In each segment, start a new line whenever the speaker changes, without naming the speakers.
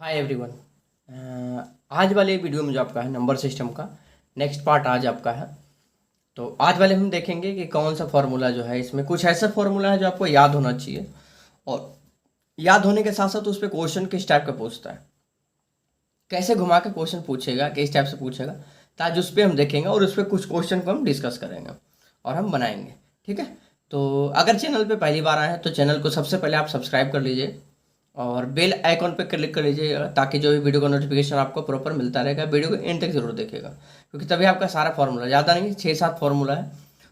Hi everyone. आज वाले video में जो आपका है नंबर सिस्टम का नेक्स्ट पार्ट आज आपका है। तो आज वाले हम देखेंगे कि कौन सा फॉर्मूला जो है, इसमें कुछ ऐसा फॉर्मूला है जो आपको याद होना चाहिए और याद होने के साथ साथ उस पर क्वेश्चन किस टाइप का पूछता है, कैसे घुमा के क्वेश्चन पूछेगा, किस टाइप से पूछेगा, तो आज उस पर हम देखेंगे और उस पर कुछ क्वेश्चन को हम डिस्कस करेंगे और हम बनाएंगे। ठीक है, तो अगर चैनल पे पहली बार आए हैं तो चैनल को सबसे पहले आप सब्सक्राइब कर लीजिए और बेल आइकॉन पे क्लिक कर लीजिएगा ताकि जो भी वीडियो का नोटिफिकेशन आपको प्रॉपर मिलता रहेगा। वीडियो को एंड तक जरूर देखिएगा क्योंकि तभी आपका सारा फॉर्मूला, ज़्यादा नहीं 6-7 फॉर्मूला है,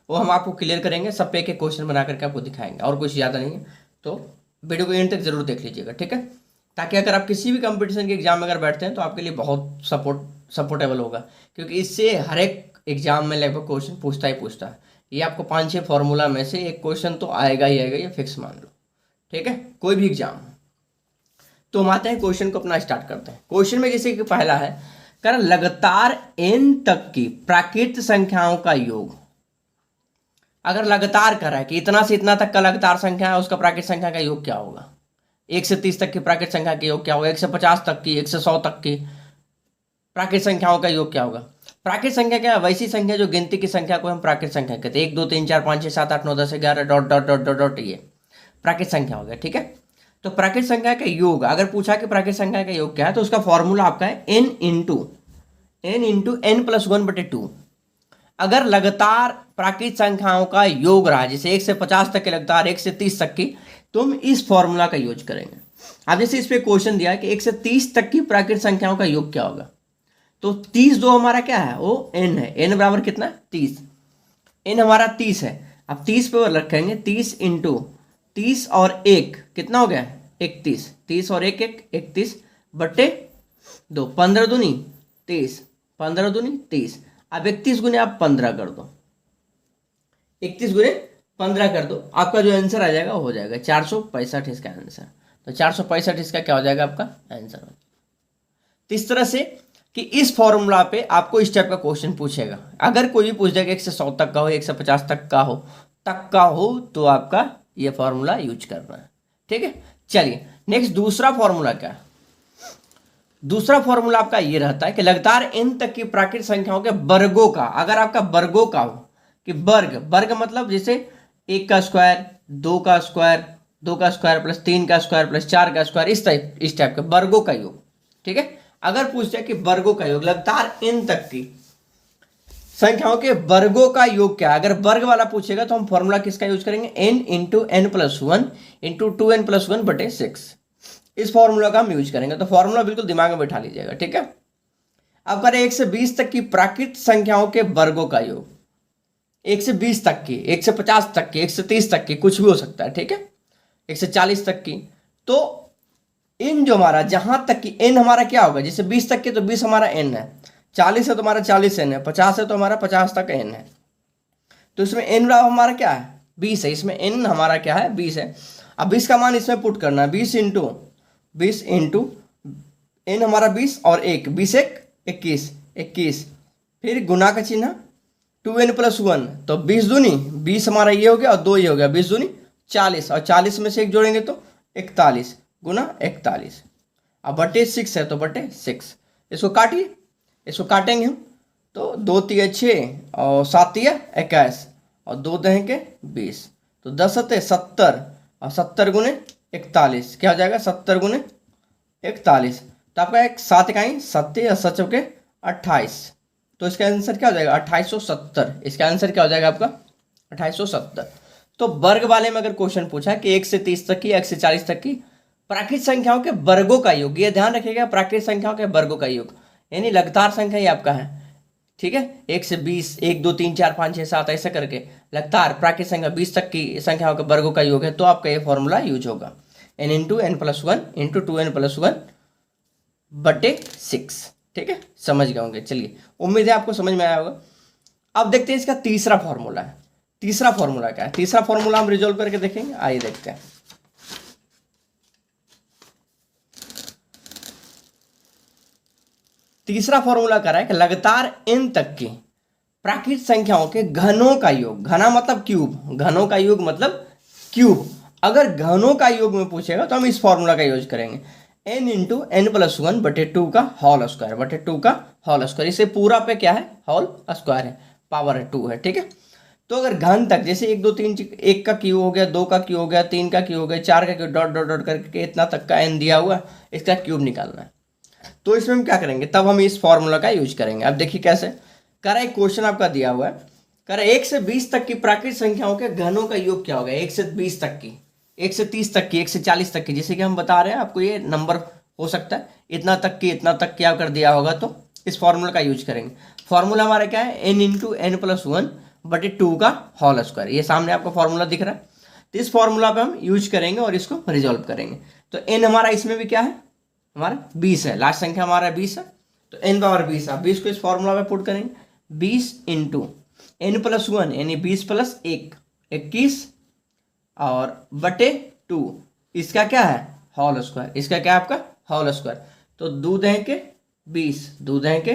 वो हम आपको क्लियर करेंगे, सब पे एक क्वेश्चन बना करके आपको दिखाएंगे और कुछ ज़्यादा नहीं है। तो वीडियो को एंड तक जरूर देख लीजिएगा, ठीक है, ताकि अगर आप किसी भी कंपटीशन के एग्जाम में अगर बैठते हैं तो आपके लिए बहुत सपोर्टेबल होगा क्योंकि इससे हर एक एग्जाम में लगभग क्वेश्चन पूछता ही पूछता है। ये आपको 5-6 फॉर्मूला में से एक क्वेश्चन तो आएगा ही आएगा, ये फिक्स मान लो, ठीक है, कोई भी एग्जाम। तो हम आते हैं क्वेश्चन को अपना स्टार्ट करते हैं। क्वेश्चन में जैसे कि पहला है, कर लगातार n तक की प्राकृत संख्याओं का योग। अगर लगातार कर रहा है कि इतना से इतना तक का लगातार संख्या है, उसका प्राकृत संख्या का योग क्या होगा। 1 से 30 तक की प्राकृत संख्या का योग क्या होगा, 1 से 50 तक की, 1 से 100 तक की प्राकृत संख्याओं का योग क्या होगा। प्राकृत संख्या क्या है, वैसी संख्या जो गिनती की संख्या को हम प्राकृत संख्या कहते हैं। 1 2 3 4 5 6 7 8 9 10 11 dot dot dot dot dot, ये प्राकृत संख्या हो गया। ठीक है, तो प्राकृत संख्या का योग अगर पूछा कि प्राकृत संख्या का योग क्या है तो उसका फॉर्मूला आपका है n इंटू n+1/2। अगर लगातार प्राकृत संख्याओं का योग रहा, जैसे 1 से 50 तक के लगातार, 1 से 30 तक की, तो हम इस फॉर्मूला का यूज करेंगे। अब जैसे इस पे क्वेश्चन दिया कि 1 से 30 तक की प्राकृत संख्याओं का योग क्या होगा, तो 30 दो हमारा क्या है, वो n है। n बराबर कितना, 30। n हमारा 30 है। अब 30 पे रखेंगे, 30 इंटू 30 और 1 कितना हो गया, 31। 30 और 1 31 बटे 2, 15 दूनी 30, 15 दूनी 30। अब 31 गुने आप 15 कर दो, 31 गुने 15 कर दो, आपका जो आंसर आ जाएगा हो जाएगा 465 इसका आंसर। तो 465 इसका क्या हो जाएगा, आपका आंसर। तो इस तरह से कि इस फॉर्मूला पे आपको इस टाइप का क्वेश्चन पूछेगा। अगर कोई भी पूछ जाएगा 1 से 100 तक का हो, 1 से 50 तक का हो तो आपका ये फॉर्मूला यूज करना है। ठीक है, चलिए नेक्स्ट दूसरा फॉर्मूला क्या है। दूसरा फॉर्मूला आपका ये रहता है कि लगातार n तक की प्राकृत संख्याओं के वर्गों का, अगर आपका वर्गों का हो कि वर्ग मतलब जैसे 1 का स्क्वायर, 2 का स्क्वायर, 2 का स्क्वायर प्लस 3 का स्क्वायर प्लस 4 का स्क्वायर, इस टाइप के वर्गों का योग। ठीक है, अगर पूछ जाए कि वर्गों का योग, लगातार n तक की संख्याओं के वर्गों का योग क्या है, अगर वर्ग वाला पूछेगा तो हम फॉर्मूला किसका यूज करेंगे, n into n+1 into 2n+1/6। इस फॉर्मूला का हम यूज करेंगे। तो फॉर्मूला बिल्कुल दिमाग में बैठा लीजिएगा। ठीक है, अब करें 1 से 20 तक की प्राकृत संख्याओं के वर्गों का योग। 1 से 20 तक की, 1 से 50 तक की, 1 से 30 तक की, कुछ भी हो सकता है। ठीक है, 1 से 40 तक की। तो n जो हमारा, जहां तक की n हमारा क्या होगा, जैसे 20 तक की तो 20 हमारा n है, 40 है तो हमारा 40 n है, 50 है तो हमारा 50 तक n है। तो इसमें n हमारा क्या है, 20 है। इसमें n हमारा क्या है, 20 है। अब 20 का मान इसमें पुट करना है, 20 इंटू n हमारा 20 और 1, 20 1 21, फिर गुना का चिन्ह 2n+1, तो 20 दूनी 20 हमारा ये हो गया और 2 ये हो गया, 20 दूनी 40 और 40 में से 1 जोड़ेंगे तो 41 गुना 41। अब बटे 6 है तो बटे 6। इसको काटिए, इसको काटेंगे हम तो 2 तिया 6 और 7 तिया 21 और 2 दहें के 20, तो 10 सत्ते 70 और 70 गुने 41 क्या हो जाएगा, 70 गुने 41। तो आपका एक 7 इकाई 7 और 7 के 28, तो इसका आंसर क्या हो जाएगा, 2870। इसका आंसर क्या हो जाएगा आपका 2870। तो वर्ग वाले में अगर क्वेश्चन पूछा कि 1 से 30 तक की, 1 से 40 तक की प्राकृत संख्याओं के वर्गों का योग, ये ध्यान रखिएगा, प्राकृत संख्याओं के वर्गों का योग यानी लगातार संख्या ही आपका है। ठीक है, 1 से 20, 1 2 3 4 5 6 7 ऐसा करके लगातार प्राकृत संख्या 20 तक की संख्याओं के वर्गों का योग है, तो आपका ये फॉर्मूला यूज होगा n into n+1 into 2n+1/6। ठीक है, समझ गए होंगे। चलिए, उम्मीद है आपको समझ में आया होगा। अब देखते हैं इसका तीसरा फॉर्मूला है। तीसरा फॉर्मूला क्या है, तीसरा फॉर्मूला हम रिजोल्व करके देखेंगे। आइए देखते हैं। तीसरा फॉर्मूला कर रहा है कि लगातार n तक की प्राकृत संख्याओं के घनों का योग, घना मतलब क्यूब, घनों का योग मतलब क्यूब। अगर घनों का योग में पूछेगा तो हम इस फॉर्मूला का यूज करेंगे, n into N plus one बटे टू का होल स्क्वायर, बटे टू का होल स्क्वायर। इसे पूरा पे क्या है, होल स्क्वायर है, पावर है टू है, ठीक है। तो अगर घन तक जैसे एक दो तीन, एक का क्यू हो गया, दो का क्यू हो गया, तीन का क्यू हो गया, चार का क्यू, डॉट डॉट डॉट करके इतना तक का एन दिया हुआ, इसका क्यूब निकालना है। तो इसमें हम क्या करेंगे, तब हम इस फॉर्मूला का यूज करेंगे। अब देखिए कैसे कर रहा है, क्वेश्चन आपका दिया हुआ है, कर 1 से 20 तक की प्राकृतिक संख्याओं के घनों का योग क्या होगा, 1 से 20 तक की, 1 से 30 तक की, 1 से 40 तक की, जैसे कि हम बता रहे हैं आपको ये नंबर हो सकता है इतना तक की, इतना तक क्या कर दिया होगा, तो इस फॉर्मूला का यूज करेंगे। फॉर्मूला हमारा क्या है, N into N plus one बटे टू का होल स्क्वायर। ये सामने आपको फॉर्मूला दिख रहा है, तो इस फॉर्मूला पे हम यूज करेंगे और इसको रिजोल्व करेंगे। तो एन हमारा इसमें भी क्या है, हमारा 20 है, लास्ट संख्या हमारा 20 है, तो एन पावर 20 है। 20 को इस फॉर्मूला में पुट करेंगे, 20 इंटू एन प्लस वन यानी 20 प्लस एक 21 और बटे टू, इसका क्या है होल स्क्वायर, इसका क्या है आपका होल स्क्वायर। तो दो दहें के 20, दो दहें के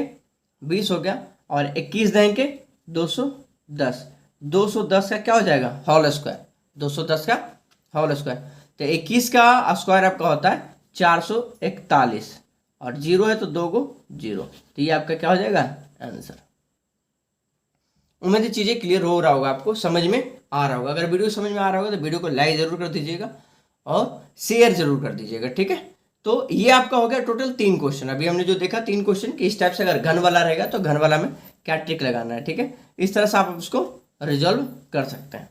20 हो गया, और 21 दहें के 210, 210 का क्या हो जाएगा होल स्क्वायर, 210 का होल स्क्वायर। तो 21 का स्क्वायर आपका होता है 441, और जीरो है तो दो गो जीरो, तो ये आपका क्या हो जाएगा आंसर। उम्मीद है चीज़ें क्लियर हो रहा होगा, आपको समझ में आ रहा होगा। अगर वीडियो समझ में आ रहा होगा तो वीडियो को लाइक जरूर कर दीजिएगा और शेयर जरूर कर दीजिएगा, ठीक है। तो ये आपका हो गया टोटल 3 क्वेश्चन। अभी हमने जो देखा 3 क्वेश्चन कि इस टाइप से अगर घन वाला रहेगा तो घन वाला में क्या ट्रिक लगाना है, ठीक है। इस तरह से आप उसको रिजॉल्व कर सकते हैं।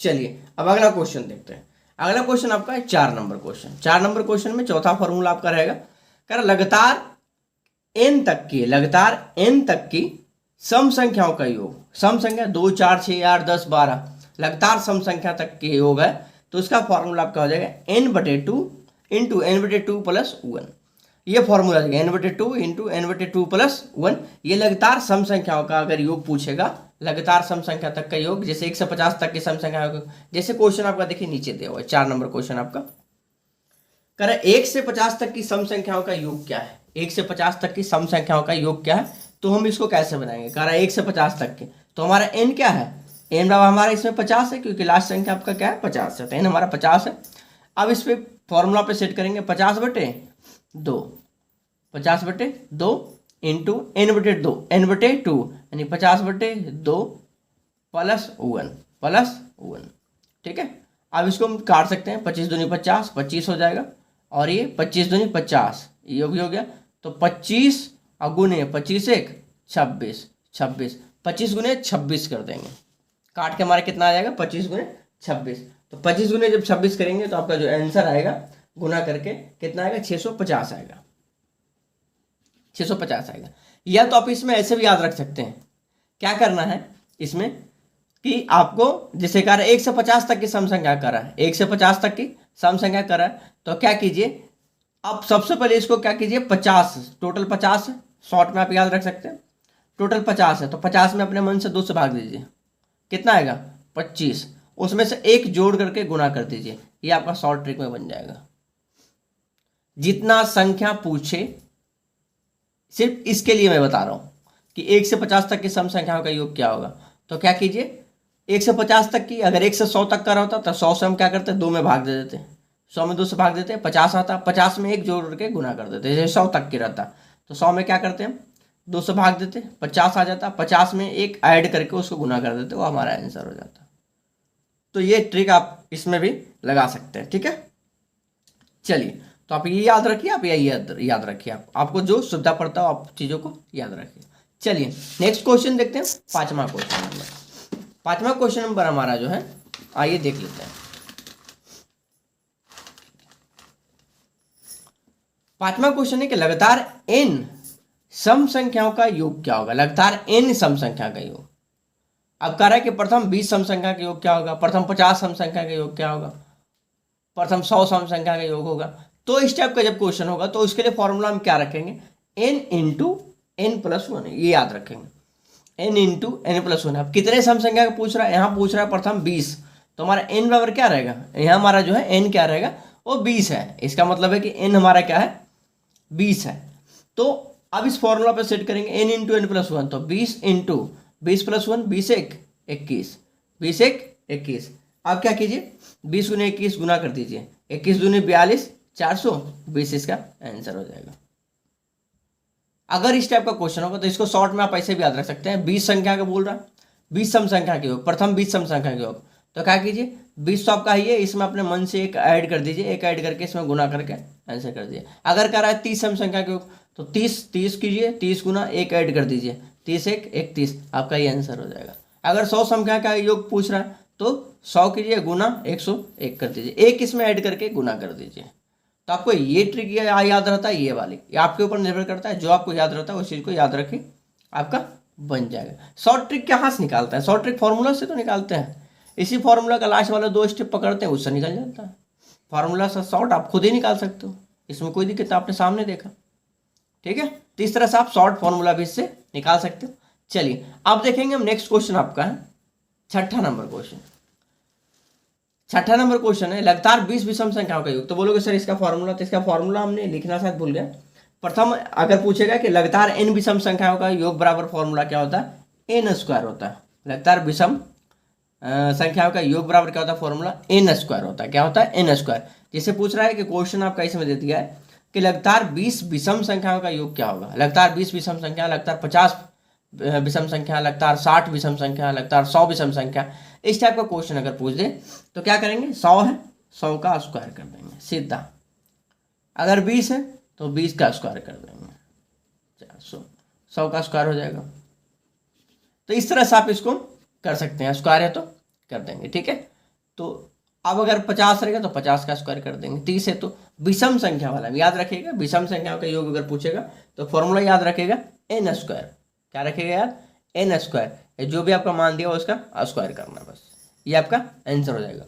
चलिए अब अगला क्वेश्चन देखते हैं। अगला क्वेश्चन आपका है 4 नंबर क्वेश्चन। 4 नंबर क्वेश्चन में चौथा फॉर्मूला आपका रहेगा, कर लगातार n तक की सम संख्याओं का योग, सम संख्या 2 4 6 8 10 12 लगातार सम संख्या तक के योग है, तो उसका फॉर्मूला आपका हो जाएगा n बटे टू इंटू एन बटे टू प्लस वन। ये फॉर्मूला है n बटे टू इंटू एन बटे टू प्लस वन। ये लगातार सम संख्याओं का अगर योग पूछेगा, लगातार सम संख्या तक का योग, जैसे 1 से 50 तक की सम संख्या, जैसे क्वेश्चन आपका देखिए नीचे दिया हुआ है 4 नंबर क्वेश्चन आपका, कह 1 से 50 तक की सम संख्याओं का योग क्या है, 1 से 50 तक की सम संख्याओं का योग क्या है। तो हम इसको कैसे बनाएंगे, कह रहा है 1 से 50 तक के, तो हमारा n क्या है, n हमारा इसमें 50 है, क्योंकि लास्ट संख्या आपका क्या है 50 है, तो n हमारा 50 है। अब इस पे फॉर्मूला पे सेट करेंगे 50 बटे 2, 50 बटे 2 इंटू एन बटे 2, एन बटे 2 यानी 50 बटे 2 प्लस वन, ठीक है। अब इसको हम काट सकते हैं, 25 दूनी 50, 25 हो जाएगा, और ये 25 दूनी 50, ये भी हो गया, तो 25 और गुने 25 एक 26, 25 गुने 26 कर देंगे, काट के हमारा कितना आ जाएगा 25 गुने 26। तो 25 गुने जब 26 करेंगे तो आपका जो आंसर आएगा गुना करके कितना आएगा 650 आएगा, 650 आएगा। या तो आप इसमें ऐसे भी याद रख सकते हैं, क्या करना है इसमें कि आपको जैसे कह रहा है 1 से 50 तक की सम संख्या कर रहा है, 1 से 50 तक की सम संख्या कर रहा है, तो क्या कीजिए आप सबसे पहले इसको क्या कीजिए 50, टोटल 50 है, शॉर्ट में आप याद रख सकते हैं टोटल 50 है, तो 50 में अपने मन से 2 से भाग दीजिए, कितना आएगा 25, उसमें से एक जोड़ करके गुना कर दीजिए, ये आपका शॉर्ट ट्रिक में बन जाएगा। जितना संख्या पूछे, सिर्फ इसके लिए मैं बता रहा हूं कि 1 से 50 तक की सम संख्याओं का योग क्या होगा। तो क्या कीजिए 1 से 50 तक की, अगर 1 से 100 तक का रहता तो 100 से हम क्या करते 2 में भाग दे देते, 100 में 2 से भाग देते 50 आता, 50 में एक जोड़ के गुना कर देते, जैसे 100 तक की रहता तो 100 में क्या करते हम 2 से भाग देते 50 आ जाता, 50 में एक ऐड करके उसको गुना कर देते, वो हमारा आंसर हो जाता। तो ये ट्रिक आप इसमें भी लगा सकते हैं, ठीक है। चलिए तो आप ये याद रखिए, आप यही याद रखिए, आपको जो सुविधा पड़ता हो आप चीज़ों को याद रखिए। चलिए नेक्स्ट क्वेश्चन देखते हैं, 5वां क्वेश्चन नंबर। 5वां क्वेश्चन नंबर हमारा जो है, आइए देख लेते हैं। 5वां क्वेश्चन है कि लगातार n सम संख्याओं का योग क्या होगा, लगातार n सम संख्या का योग। अब कह रहा है कि प्रथम 20 सम संख्या का योग क्या होगा, प्रथम 50 सम संख्या का योग क्या होगा, प्रथम 100 सम संख्या का योग होगा। तो इस टाइप का जब क्वेश्चन होगा तो उसके लिए फॉर्मूला हम क्या रखेंगे, n into N plus one, ये याद रखेंगे n into N plus one. अब कितने सम संख्या का पूछ रहा है, यहाँ पूछ रहा है प्रथम 20, तो हमारा n बराबर क्या रहेगा, यहाँ हमारा जो है n क्या रहेगा वो 20 है, इसका मतलब है कि n हमारा क्या है 20 है। तो अब इस फॉर्मूला पे सेट करेंगे n into N plus one, तो 20 इंटू 20 प्लस वन 20 एक 21, 20 एक 21। अब क्या कीजिए 20 गुने 21 गुना कर दीजिए, 21 दूनी 42, 420 इसका आंसर हो जाएगा। अगर इस टाइप का क्वेश्चन होगा तो इसको शॉर्ट में आप ऐसे भी याद रख सकते हैं। 20 संख्या का बोल रहा है, 20 सम संख्या के योग, प्रथम 20 सम संख्या के योग, तो क्या कीजिए 20 तो आपका ही है, इसमें अपने मन से एक ऐड कर दीजिए, एक ऐड करके इसमें गुना करके आंसर कर दीजिए। अगर कह रहा है 30 सम संख्या के योग तो 30 कीजिए, 30 गुना एक ऐड कर दीजिए, 30 एक 31, आपका ये आंसर हो जाएगा। अगर 100 संख्या का योग पूछ रहा है तो 100 कीजिए गुना 101 कर दीजिए, एक इसमें ऐड करके गुना कर दीजिए। तो आपको ये ट्रिक याद रहता है, ये वाली, ये आपके ऊपर निर्भर करता है, जो आपको याद रहता है उस चीज़ को याद रखिए, आपका बन जाएगा। शॉर्ट ट्रिक कहाँ से निकालता है? शॉर्ट ट्रिक फॉर्मूला से तो निकालते हैं, इसी फॉर्मूला का लास्ट वाला 2 स्टेप पकड़ते हैं, उससे निकल जाता है। फॉर्मूला से शॉर्ट आप खुद ही निकाल सकते हो, इसमें कोई दिक्कत आपने सामने देखा, ठीक है। तो इस तरह से आप शॉर्ट फॉर्मूला भी इससे निकाल सकते हो। चलिए अब देखेंगे हम नेक्स्ट क्वेश्चन आपका है 6ठा नंबर क्वेश्चन। 6ठा नंबर क्वेश्चन है लगातार 20 विषम संख्याओं का योग। तो बोलोगे सर इसका फॉर्मूला, तो इसका फॉर्मूला हमने लिखना शायद भूल गया। प्रथम अगर पूछेगा कि लगातार n विषम संख्याओं का योग बराबर फॉर्मूला क्या होता है? n स्क्वायर होता है। लगातार विषम संख्याओं का योग बराबर क्या होता है? फॉर्मूला n स्क्वायर होता है। क्या होता है? n square. जैसे पूछ रहा है कि क्वेश्चन आपका इसमें दे दिया है कि लगातार 20 विषम संख्याओं का योग क्या होगा? लगातार 20 विषम संख्या, लगातार 50 विषम संख्या, लगातार 60 विषम संख्या, लगातार 100 विषम संख्या, इस टाइप का क्वेश्चन अगर पूछ दे तो क्या करेंगे? 100 है 100 का स्क्वायर कर देंगे सीधा। अगर 20 है तो 20 का स्क्वायर कर देंगे, 400, 100 का स्क्वायर हो जाएगा। तो इस तरह से आप इसको कर सकते हैं, स्क्वायर है तो कर देंगे, ठीक है। तो अब अगर 50 रहेगा तो 50 का स्क्वायर कर देंगे, 30 है तो विषम संख्या वाला याद रखिएगा, विषम संख्याओं का योग अगर पूछेगा तो फॉर्मूला याद रखिएगा n स्क्वायर। क्या रखेगा यार? n square. जो भी आपका मान दिया उसका स्क्वायर करना, बस ये आपका आंसर हो जाएगा।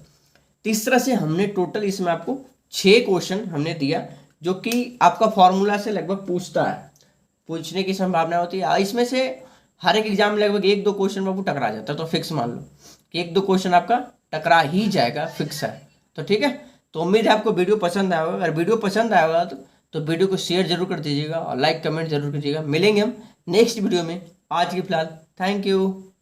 तो इस तरह से हमने टोटल इसमें आपको 6 क्वेश्चन हमने दिया जो कि आपका फॉर्मूला से लगभग पूछता है, पूछने की संभावना होती है। इसमें से हर एक एग्जाम में लगभग 1-2 क्वेश्चन आपको टकरा जाता है, तो फिक्स मान लो कि 1-2 क्वेश्चन आपका टकरा ही जाएगा, फिक्स है। तो ठीक है, तो उम्मीद है आपको वीडियो पसंद आया होगा। अगर वीडियो पसंद आया होगा तो वीडियो को शेयर जरूर कर दीजिएगा और लाइक कमेंट जरूर कीजिएगा। मिलेंगे हम नेक्स्ट वीडियो में। आज की फिलहाल थैंक यू।